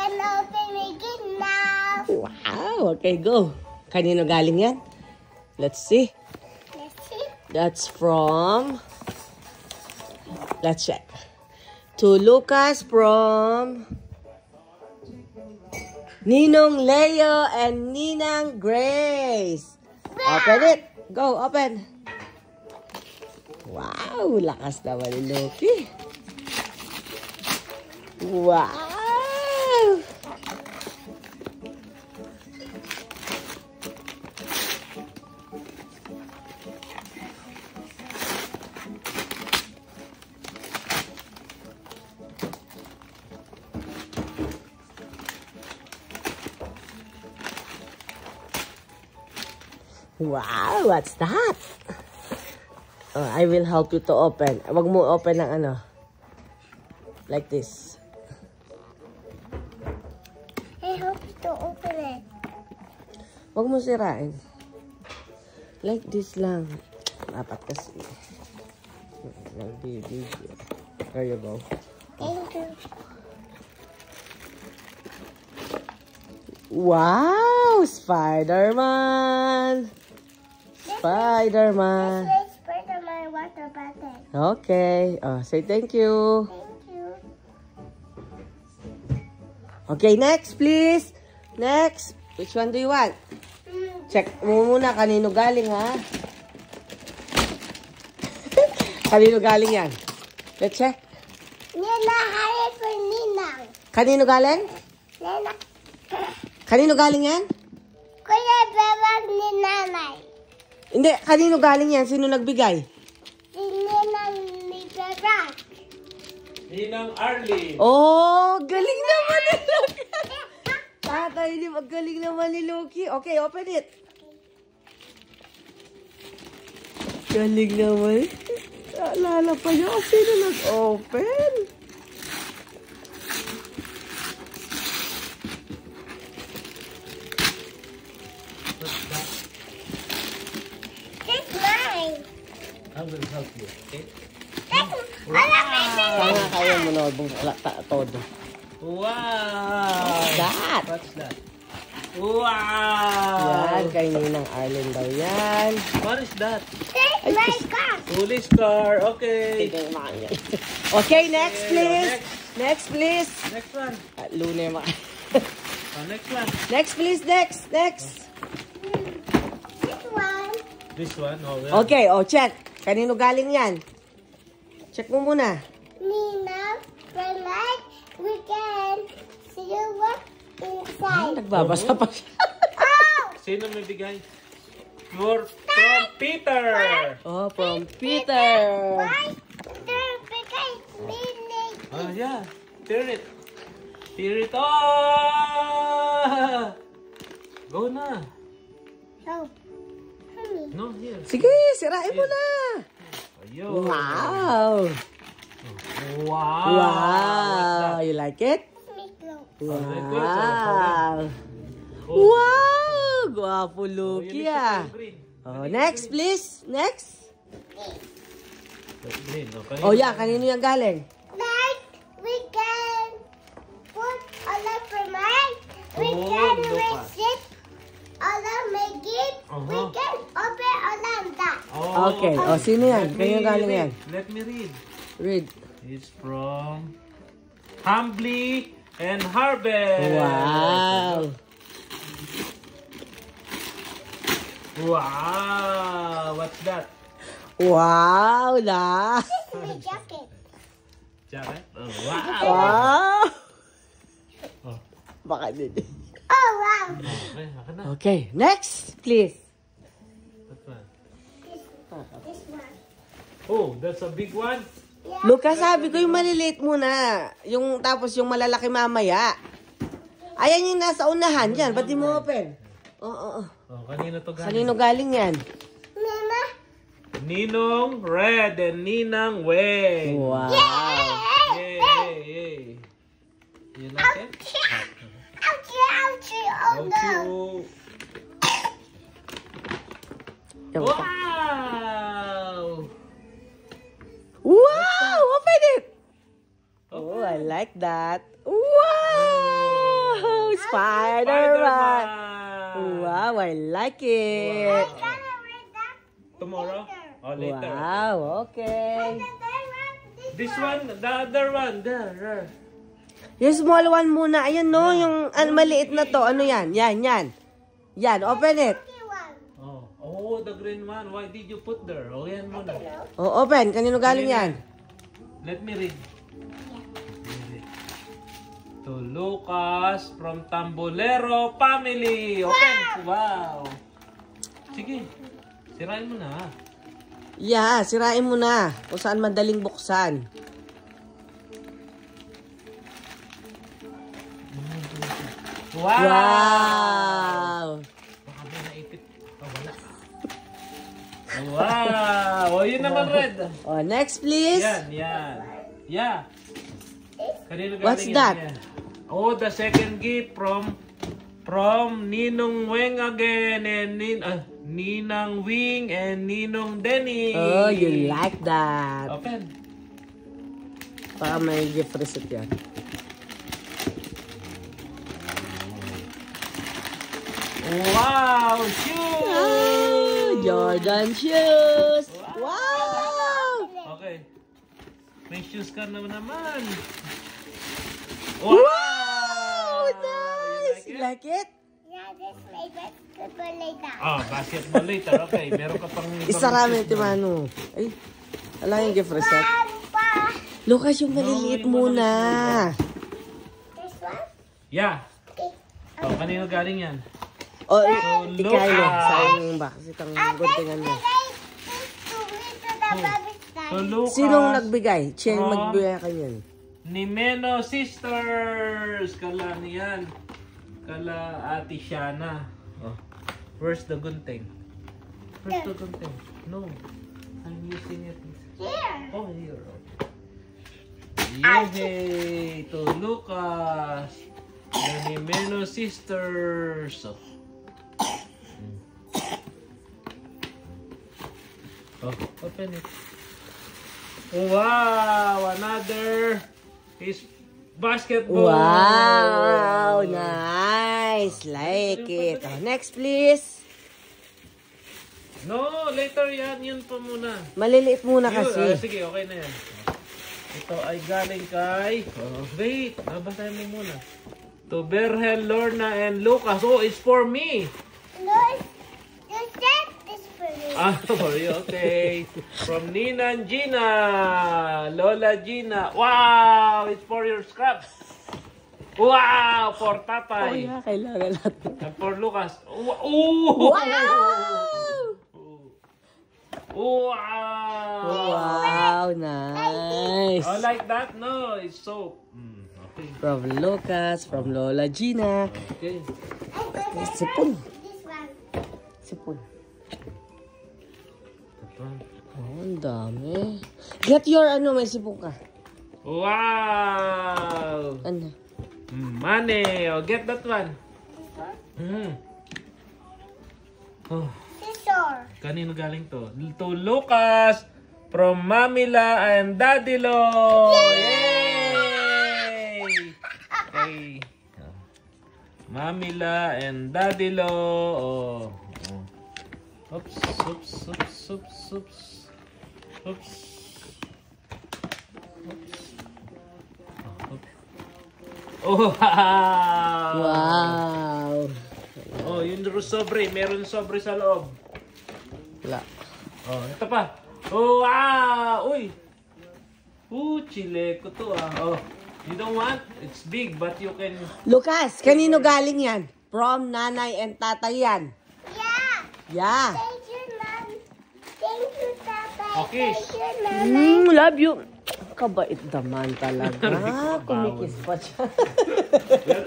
can open it now. Wow. Okay, go. Kanino galing yan? Let's see. Let's see. That's from... Let's check. To Lucas from... Ninong Leo and Ninang Grace. Open it. Go, open. Wow, lakas naman ni Loki. Wow. Wow, what's that? Oh, I will help you to open. Wag mo open ng ano. Like this. I hope to open it. Wag mo sirain. Like this lang. Dapat kasi. There you go. Thank you. Wow! Spider-Man! Spider-Man! Let's put on my water bottle. Okay. Oh, say thank you. Thank you. Okay, next please. Next. Which one do you want? Check mo muna kanino galing, ha? Kanino galing yan? Let's check. Nina, hurry for Ninang. Kanino galing? Nina. Kanino galing yan? Kuya Bebang ni Nanay. Hindi, kanino galing yan? Sino nagbigay? Si Ninang ni Bebang. Ninang Arlie. Oh, galing naman ni Loki. Tatay, di magaling naman ni Loki. Okay, open it. Galing naman. Alala pa niya kung sino nag-open. It's mine. I will help you, okay? Sana kaya mo na todo. Wow! That? What's that? Wow! Yan, kay Ninang Arlen daw yan. What is that? It's my car. Police car. Okay. Okay, next please. Next. Next please. Next one. Lune ma. Next one. Next please, next. This one. This one. Oh, yeah. Okay, oh check. Kanino galing yan? Check mo muna. Nina, relax. We can see what inside. Nagbabasa pa siya. Oh! Sino may bigay? You're from Peter. Oh, from Peter. Why? Because meaning. Oh, yeah. Turn it. Tear it off. Go na. So, No, here. Sige, sirain mo na. Ayun. Wow. Wow. Wow. You like it? Wow. Wow. Wow. Guwapo Loki ah. Oh, next please. Next. Oh yeah, kanino yan galing? like we can put all of our mind. We Oh, can look mix it. All of my gift. We can open all of that. Okay. Oh, sino yan? Kanino galing yan? Let me read. Read. It's from Humbly and Harvest. Wow. Wow. What's that? Wow, la. This is my jacket. Jacket? Oh, wow. Wow. Oh. Baka din. Oh, wow. Okay, akin na. Okay, next, please. What one? This one. Oh, that's a big one. Yeah. Lucas, sabi ko yung maliliit muna. Yung tapos yung malalaki mamaya. Ayan yung nasa unahan yan. Ba't di mo open? Oo. Oh, kanino to galing? Kanino galing yan? Mama. Ninong Red and Ninang Wei. Wow. Yay, yay, yay. You like it? Ouchie, ouchie. Oh, no. Okay. Wow! Wow! Open it! Oh, I like that. Wow! Spider-Man. Wow, I like it. I gotta read that Tomorrow? Oh, later. Wow, okay. This one, the other one. There. Yung small one muna. Ayan no, yung maliit na to. Ano yan? Yan. Yan, open it. Oh, the green one. Why did you put there? Oh, yan muna. Oh, open. Kanino galing yan? Let me read. To Lucas from Tambolero family. Open. Wow. Sige. Sirain mo na. Yeah, sirain mo na. Kung saan madaling buksan. Wow! Baka may naipit. Oh, wala. Wow! Oh, yun naman, Red. Oh, next please. Yan. Yeah. Kanino galing What's yan? that? Yan. Oh, the second gift from Ninong Weng again and Ninang Wing and Ninong Denny. Oh, you like that. Open. Baka may gift receipt yan. Wow! Shoes! Oh, Jordan shoes. Wow! Okay. May shoes ka naman. Wow! Nice! You like it? Yeah, this my basketball later. Oh, basketball later. Okay, meron ka pang... Isarami ito, Manu. Ay, ala yung gift receipt. Pa. Lucas, yung maliliit muna. This one? Yeah. Oh, kanino galing yan? Oh, Lucas. ikaw yun. Sayang ba? Kasi itang guntingan mo. So, Lucas. Sinong nagbigay? Siya yung From magbigay kanyan. Nimeno Sisters. Kala niyan. Kala Ate Shana. Oh. Where's the gunting? Where's the gunting? No. I'm using it. Here. Oh, here. Yay! To Lucas. The Nimeno Sisters. Oh, open it. Wow! Another is basketball. Wow! Nice! Like it. Oh, next, please. No, later yan. Yun pa muna. Maliliit muna Yun, kasi. sige, okay na yan. Ito ay galing kay... Oh, wait, babasahin mo muna. To Berhel, Lorna, and Lucas. Oh, it's for me. No, you said this for me. Ah, for you, okay. From Nina and Gina. Lola Gina. Wow, it's for your scraps. Wow, for Oh, Tatay. yeah, kailangan natin. And for Lucas. Wow! Wow! Wow, nice. Oh, like that? No, it's soap. Okay. From Lucas, from Lola Gina. Okay. Sipon. This one. Sipon. Ito. Oh, ang dami. Get your may sipon ka. Wow! Ano? Money. Oh, get that one. Oh, Scissor. kanino galing to? To Lucas from Mamila and Daddy Lo. Yay! Okay. Mamila and Daddy Lo. Oh. Oops. Oh, wow! Wow. Oh, yung sobre. Meron sobre sa loob. Wala. Oh, ito pa. Oh, wow! Uy! Chile ko to ah. Oh, you don't want? It's big but you can... Lucas, kanino galing yan? From nanay and tatay yan. Yeah. Yeah. Thank you, Mom. Thank you, Papa. Okay. Thank you, Mama. Love you. Kabait naman talaga. Kumikis pa siya.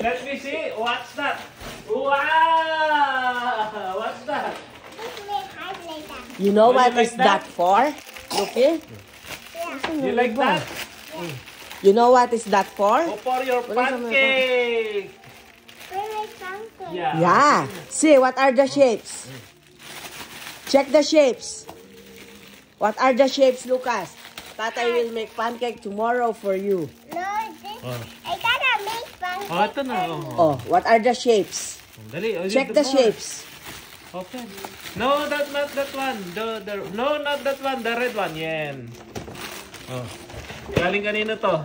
Let me see. What's that? Wow! What's that? This may hard later. You know Oh, what you is like that? that for? Okay? You like that? You know what is that for? Oh, for your pancake! Where my pumpkin? Yeah. Yeah. See, what are the shapes? Check the shapes. What are the shapes, Lucas? Tatay will make pancake tomorrow for you. No, this. Oh. I got a make fun. Oh, ito na. Oh. Oh, what are the shapes? Dali. Oh, Check the more. shapes. Open. No, not that one. No, not that one. The red one. Yan. Oh. Galing kanino to?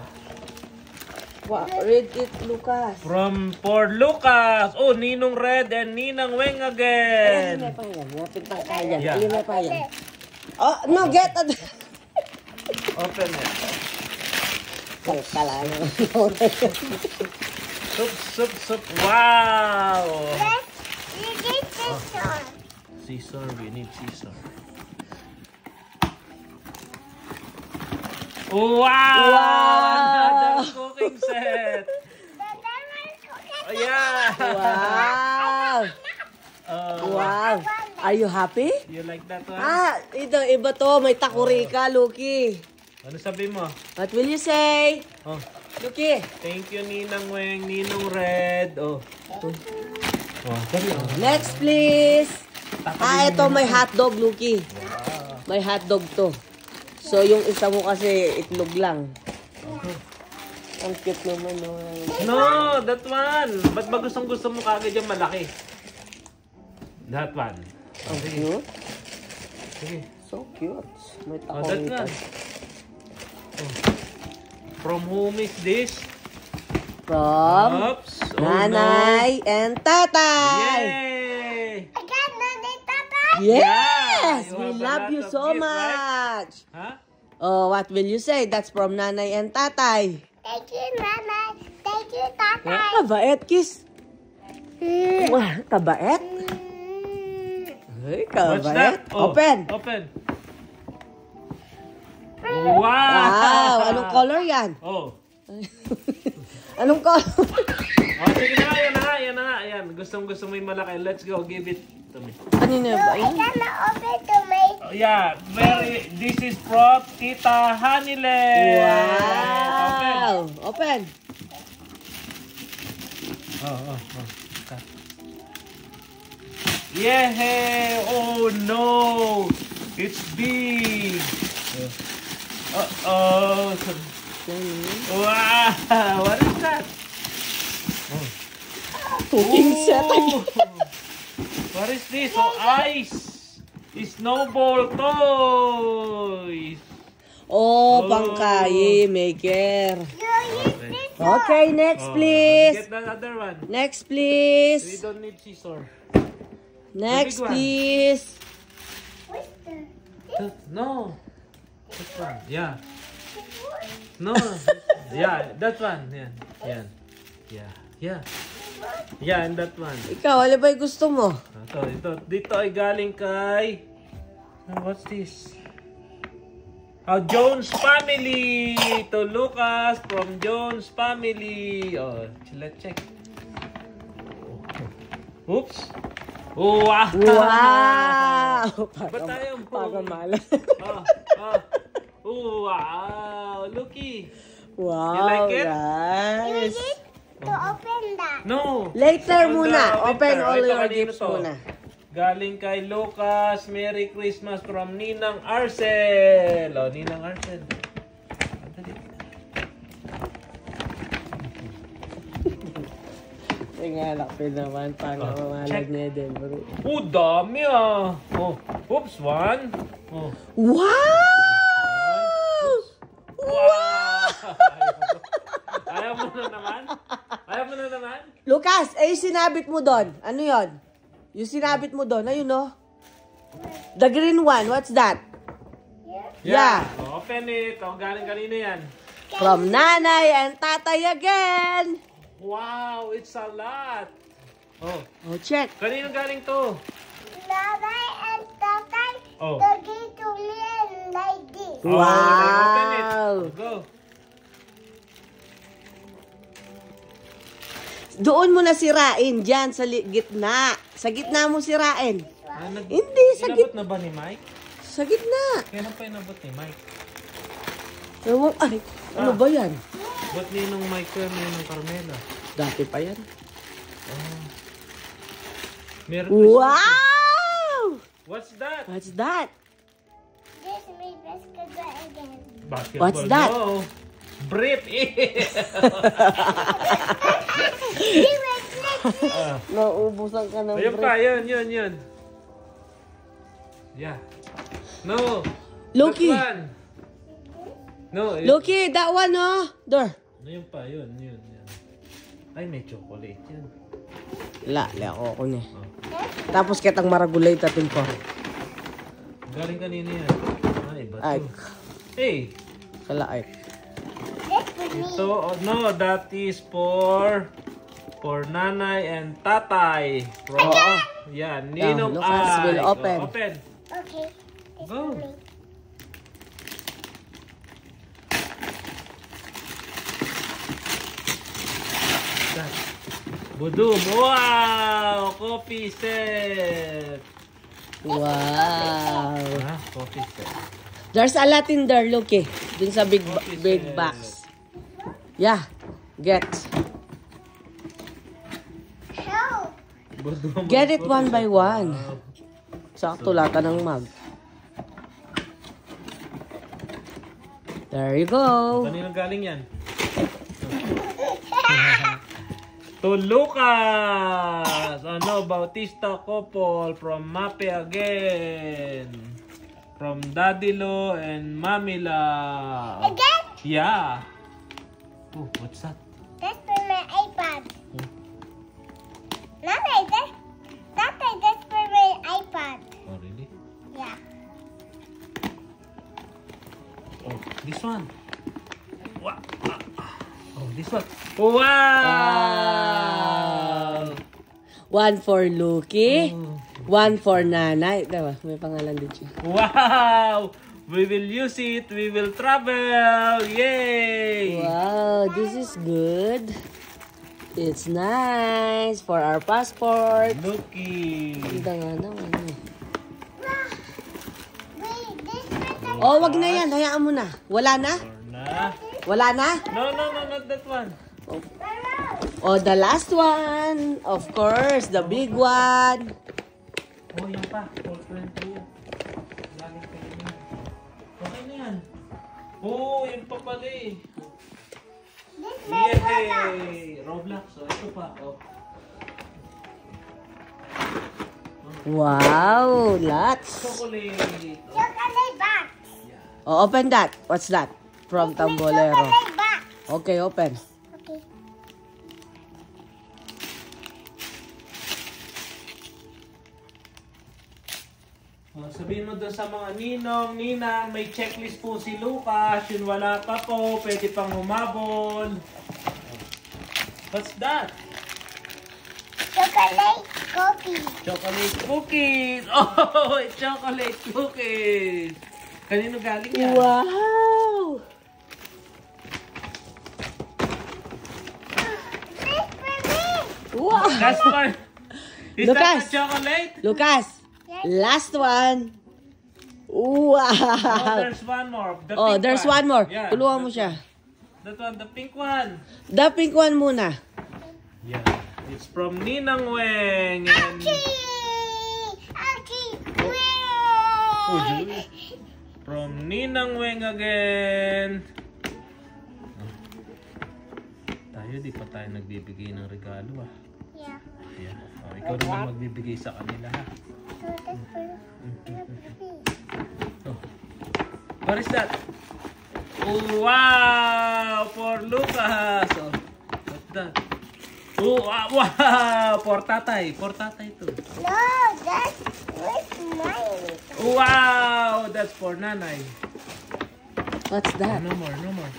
Wow, read it, Lucas. For Lucas. Oh, Ninong Red and Ninang Weng again. Alin pa yan? Lapit lang tayo yan. Yeah. Alin pa yan? Oh, no, get it. Open it. Kalkala. Soup. Wow. You get this one. Scissor. We need scissor. Wow! Another cooking set. Oh, yeah. Wow. Wow. Are you happy? You like that one? Ito, iba to. May takurika, Luki. Ano sabi mo? What will you say? Oh, Luki. thank you Ninang Weng, Ninong Red. Oh. Oh, dali. Next, please. Ito may hotdog, Luki. May hotdog to. So, yung isa mo kasi itlog lang. Ang cute naman. No, that one. Ba't ba gusto mo kagad yung malaki? That one. Ang cute. Sige. So cute. May Oh, that takurika. one. Oh. From whom is this? From Oops. Oh, Nanay and no. Tatay. Yay! I got Nanay Tata. Yes! you We have a love lot you of so gift, much. Huh? Oh, what will you say? That's from Nanay and Tatay. Thank you, Nanay. Thank you, Tata. Kabait, kiss. Wah, kabait. Ay, What's kabait. that? Oh, Open. Open. Wow! Wow, anong color yan? Oh. Anong color? Oh, sige na nga, yan na nga. Gusto mo yung malaki. Let's go, give it to me. Kanina ba I yan? gonna open to me. Oh, yeah, this is from Tita Hanile. Wow! Open. Oh. Yeah! Oh no! It's big! Uh-oh! Wow! What is that? Cooking set again. What is this? Oh, ice! Snowball toys! Oh, pangkayi, maker. You use this one. Okay, next Oh, please. Get the other one. Next We please. don't need scissor. Next one. please. What's the No. This one. Yeah. No. Yeah, that one. Yeah. Yeah, and that one. Ikaw, ano ba yung gusto mo? Ito. Dito ay galing kay... What's this? Jones Family! To Lucas from Jones Family. Oh, let's check. Oops. Oh, wow! Wow! Ba't tayo? Pagamalas. Oh, wow! Looky! Wow, You like it? guys. to open that? No! Later On muna. the Open winter. all Ito, your kanino gifts to? muna. Galing kay Lucas. Merry Christmas from Ninang Arcel. Oh, Ninang Arcel. Dali. Tingnan ko naman paano Oh, mamalag check. niya din, bro. Oh, dami ah. Oh, oops, one. Oh. Wow! Wow! Ayaw mo na naman? Ayaw mo na naman? Lucas, yung sinabit mo doon. Ano yon? Yung sinabit mo doon, ayun no? The green one, what's that? Yeah. Oh, open it. Oh, galing kanina yan. From Nanay and Tatay again. Wow, it's a lot. Oh, Oh, check. kanino galing to? Nanay and Tatay, Oh. they give to me like this. Oh, Wow. okay, open it. Go. Doon mo na sirain, dyan sa gitna. Sa gitna mo sirain. Hindi, sa Inabot na ba ni Mike? Sa gitna. Kailan pa inabot ni Mike? Ewan, ay, ano ba yan? Ba't ninong Mike yan, ninong Carmela? Dati pa yan. Meron pa siya. Wow! What's that? What's that? This me basketball again. Basketball. What's that? No. Breathe in. Nauubusan ka ng Ayun pa, yun. Yeah. No. Loki. That one. No. Loki, that one, oh. Door. Ayun pa, yun. Ay, may chocolate yan. La ako niya. Tapos kitang maragulay tatin ko. Galing kanina yan. Ay, iba Ay, to. Hey. kala ay. So, no, that is for nanay and tatay. From, yeah, Ninong Lucas will Ay. open. Go, open. Okay. This Go. for me. Budum. Wow! Coffee set. Wow. Ah, coffee set. There's a lot in there, Loki. Dun sa big set. box. Yeah. Get. Help. Budum. Get it one by one. Sakto lata ng mag. There you go. Kanino galing yan? To Lucas! Ano, Bautista couple from Mape again. From Daddy Lo and Mami La. Again? Yeah. Oh, what's that? That's for my iPad. Nanay, that's for my iPad. Oh, really? Yeah. Oh, this one. Wow. Oh, this one. Wow! One for Loki. One for Nanay. Diba? May pangalan din siya. Wow! We will use it. We will travel. Yay! Wow, this is good. It's nice for our passport. Looky. Ganda nga naman. Wait, this for the Oh, wag na yan. Hayaan mo na. Wala na? Na. Wala na? No, not that one. Oh, the last one. Of course, the big one. Oh, yan pa. 420 yan. Galing kayo na. Okay na yan. Oh, yun pa pala eh. Yay! Roblox. Oh, ito pa. Oh. Wow, lots. Chocolate. chocolate box. Oh, open that. What's that? From It's my Tambolero. chocolate box. Okay, open. Okay. Oh, sabihin mo doon sa mga ninong, ninang, may checklist po si Lucas. Yun wala pa po. Pwede pang humabol. What's that? Chocolate cookies. Chocolate cookies! Oh, chocolate cookies! Kanino galing yan? Wow! This for me. Wow! That's one. Is Lucas. that a chocolate? Lucas, Yes. last one. Oh, Wow! there's one more. The Oh, pink there's one more. Yeah, Tulungan mo that siya. one. That one, the pink one. The pink one muna. Yeah. It's from Ninang Weng. And... Ouchie! Oh, Julie. From Ninang Weng again. Tayo, di pa tayo nagbibigay ng regalo ah. Yeah. Yeah. Oh, ikaw naman magbibigay sa kanila ha. So that's for Oh. What is that? Oh, wow! For Lucas! Oh, what's that? Oh, wow! For tatay. For tatay to. No, that's with mine. Wow! That's for nanay. What's Oh, that? no more, no more.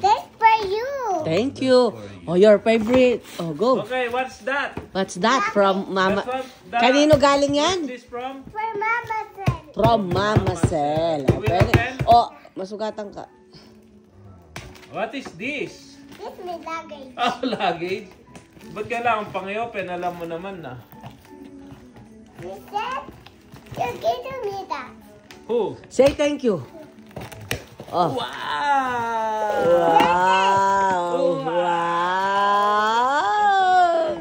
That's for you. Thank you. Oh, your favorite. Oh, go. Okay, what's that? What's that? From Mama. That's what- Kanino galing yan? What's this from? For Mama said. From Mama Cel. Oh, Will pwede. open? Oh, masugatan ka. What is this? This is my luggage. Oh, luggage. Ba't kailangan pang i-open? Alam mo naman na. He said, you give me that. Who? Say thank you. Oh. Wow! Wow! Wow. Wow!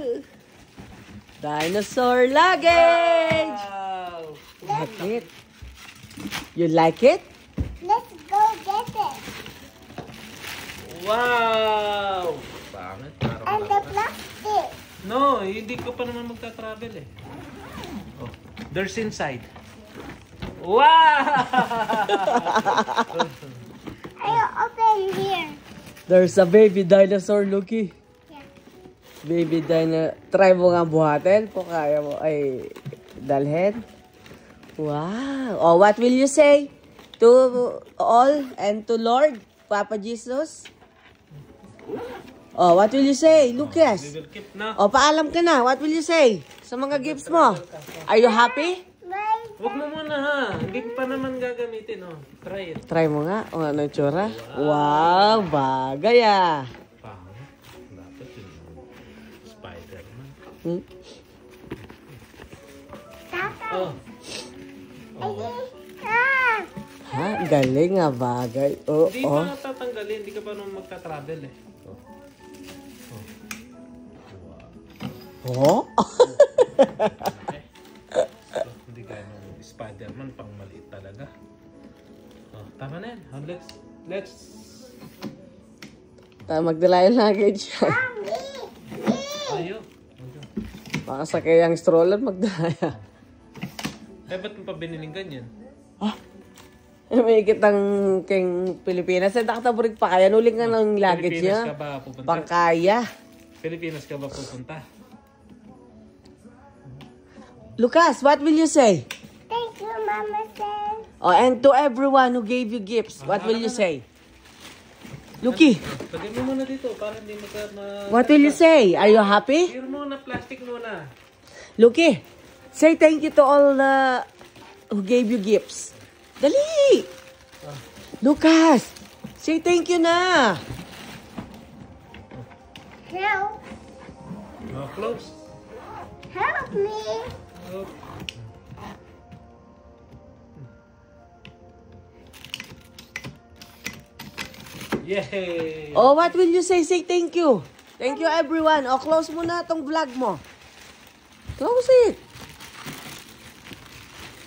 Dinosaur luggage! Wow! Like it? You like it? Let's go get it. Wow! Pangit. Parang And the dapat. plastic. No, hindi ka pa naman magta-travel eh. Oh, there's inside. Wow! I open here. There's a baby dinosaur, Lucky. Yeah. Baby dinosaur. Try mo nga buhatin kung kaya mo ay dalhin. Wow. Oh, what will you say to all and to Lord, Papa Jesus? Oh, what will you say, We Lucas? will keep na. Oh, paalam ka na. What will you say sa mga gifts mo? Are you happy? My Huwag mo muna ha. Hindi pa naman gagamitin oh. Try it. Try mo nga. O ano yung tsura? Wow, bagay ah. Pangit. Dapat yun. Spider-Man. Hmm? Tata. Oh. Ah. Ha? Galing nga bagay. Oo. Hindi pa nga tatanggalin. Hindi ka pa naman magta-travel eh. Oh? Oh. Hindi kaya nung Spider-Man pang maliit talaga. Oh, tama na yan. Oh, let's Magdala yung luggage. ayo. Baka sa kayang stroller magdala. Eh, ba't mo pa biniling ganyan? May kitang king Pilipinas. Sa nakataburig pa kaya. Nuling nga ng luggage Pilipinas niya. ka ba pupunta? Pangkaya. Pilipinas ka ba pupunta? Lucas, what will you say? Thank you, Mama said. Oh, and to everyone who gave you gifts, what will you say? Lucky, Lagay mo muna dito para hindi mo ka what will you say? Are you happy? Here muna, plastic muna. Lucky, say thank you to all who gave you gifts. Dali! Lucas, say thank you na. Help. Oh, close. Help me. Oh. Yay! Oh, what will you say? Say thank you. Thank you everyone. Oh, close mo na tong vlog mo. Close it.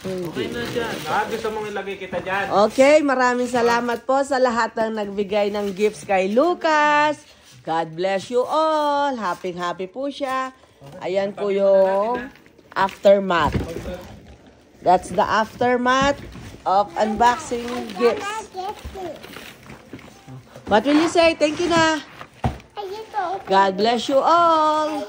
Okay na dyan. Gusto mong ilagay kita dyan. Okay, maraming salamat po sa lahat ng nagbigay ng gifts kay Lucas. God bless you all. Happy po siya. Ayan po yung aftermath. That's the aftermath of unboxing gifts. Mama gets it. What will you say? Thank you na. I just opened God bless you all.